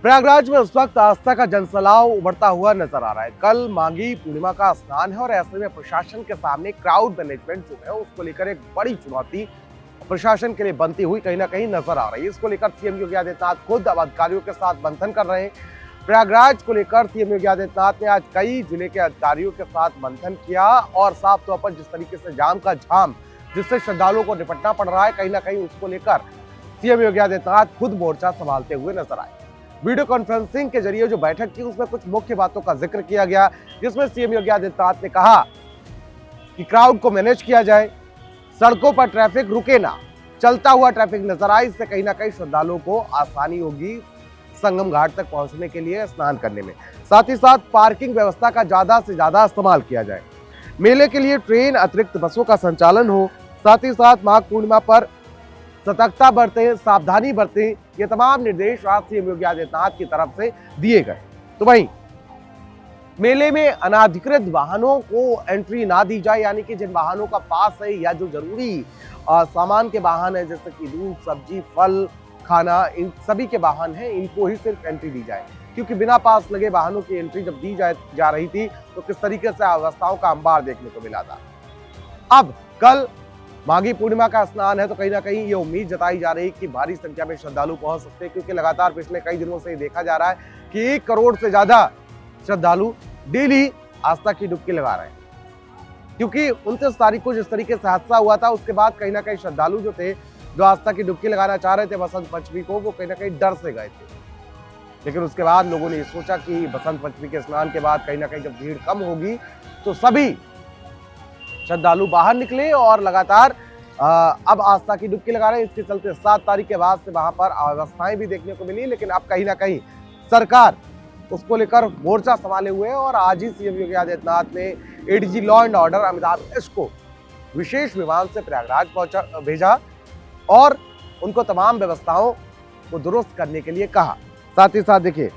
प्रयागराज में उस वक्त आस्था का जनसैलाब उमड़ता हुआ नजर आ रहा है। कल माघी पूर्णिमा का स्नान है और ऐसे में प्रशासन के सामने क्राउड मैनेजमेंट जो है उसको लेकर एक बड़ी चुनौती प्रशासन के लिए बनती हुई कहीं ना कहीं नजर आ रही है। इसको लेकर सीएम योगी आदित्यनाथ खुद अब अधिकारियों के साथ मंथन कर रहे हैं। प्रयागराज को लेकर सीएम योगी आदित्यनाथ ने आज कई जिले के अधिकारियों के साथ मंथन किया और साफ तौर पर जिस तरीके से जाम का झाम जिससे श्रद्धालुओं को निपटना पड़ रहा है, कहीं ना कहीं उसको लेकर सीएम योगी आदित्यनाथ खुद मोर्चा संभालते हुए नजर आए। वीडियो कॉन्फ्रेंसिंग के जरिए जो बैठक की उसमें कुछ मुख्य बातों का जिक्र किया गया, जिसमें सीएम योगी आदित्यनाथ ने कहा कि क्राउड को मैनेज किया जाए, सड़कों पर ट्रैफिक रुके ना, चलता हुआ ट्रैफिक नजर आए। इससे कहीं ना कहीं श्रद्धालुओं को आसानी होगी संगम घाट तक पहुंचने के लिए, स्नान करने में। साथ ही साथ पार्किंग व्यवस्था का ज्यादा से ज्यादा इस्तेमाल किया जाए, मेले के लिए ट्रेन अतिरिक्त बसों का संचालन हो, साथ ही साथ माघ पूर्णिमा पर सतर्कता बरतें, सावधानी बरतें, ये तमाम निर्देश आज सीएम योगी आदित्यनाथ की तरफ से दिए गए। तो वहीं मेले में अनाधिकृत वाहनों को एंट्री ना दी जाए, यानी कि जिन वाहनों का पास है या जो जरूरी सामान के वाहन है जैसे कि दूध, सब्जी, फल, खाना, इन सभी के वाहन हैं, इनको ही सिर्फ एंट्री दी जाए। क्योंकि बिना पास लगे वाहनों की एंट्री जब दी जा रही थी तो किस तरीके से अव्यवस्थाओं का अंबार देखने को मिला था। अब कल माघी पूर्णिमा का स्नान है तो कहीं ना कहीं ये उम्मीद जताई जा रही है कि भारी संख्या में श्रद्धालु पहुंच सकते हैं, क्योंकि लगातार पिछले कई दिनों से देखा जा रहा है कि 1 करोड़ से ज्यादा श्रद्धालु डेली आस्था की डुबकी लगा रहे हैं। क्योंकि 29 तारीख को जिस तरीके से हादसा हुआ था उसके बाद कहीं ना कहीं श्रद्धालु जो थे, जो आस्था की डुबकी लगाना चाह रहे थे बसंत पंचमी को, वो कहीं ना कहीं डर से गए थे। लेकिन उसके बाद लोगों ने सोचा कि बसंत पंचमी के स्नान के बाद कहीं ना कहीं जब भीड़ कम होगी तो सभी श्रद्धालु बाहर निकले और लगातार अब आस्था की डुबकी लगा रहे हैं। इसके चलते 7 तारीख के बाद से वहां पर अव्यवस्थाएं भी देखने को मिली, लेकिन अब कहीं ना कहीं सरकार उसको लेकर मोर्चा संभाले हुए है और आज ही सीएम योगी आदित्यनाथ ने ADG law and order Amitabh S को विशेष विमान से प्रयागराज भेजा और उनको तमाम व्यवस्थाओं को दुरुस्त करने के लिए कहा। साथ ही साथ देखिए,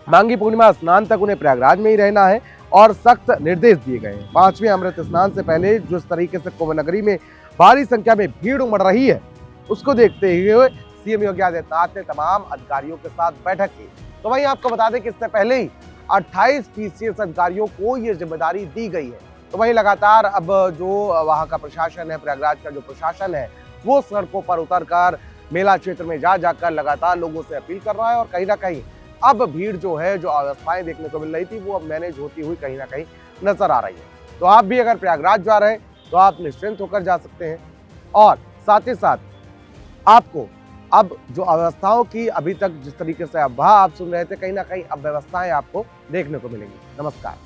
माघी पूर्णिमा स्नान तक उन्हें प्रयागराज में ही रहना है और सख्त निर्देश दिए गए हैं। 5वें अमृत स्नान से पहले जिस तरीके से कुंभ नगरी में भारी संख्या में भीड़ उमड़ रही है, उसको देखते हुए सीएम योगी आदित्यनाथ ने तमाम अधिकारियों के साथ बैठक की। तो वहीं आपको बता दें कि इससे पहले ही 28 पीसीएस अधिकारियों को ये जिम्मेदारी दी गई है। तो वहीं लगातार अब जो वहाँ का प्रशासन है, प्रयागराज का जो प्रशासन है, वो सड़कों पर उतरकर मेला क्षेत्र में जाकर लगातार लोगों से अपील कर रहा है और कहीं ना कहीं अब भीड़ जो है, जो अवस्थाएं देखने को मिल रही थी, वो अब मैनेज होती हुई कहीं ना कहीं नजर आ रही है। तो आप भी अगर प्रयागराज जा रहे हैं तो आप निश्चिंत होकर जा सकते हैं और साथ ही साथ आपको अब जो अवस्थाओं की अभी तक जिस तरीके से अफवाह आप सुन रहे थे, कहीं ना कहीं अब व्यवस्थाएं आपको देखने को मिलेंगी। नमस्कार।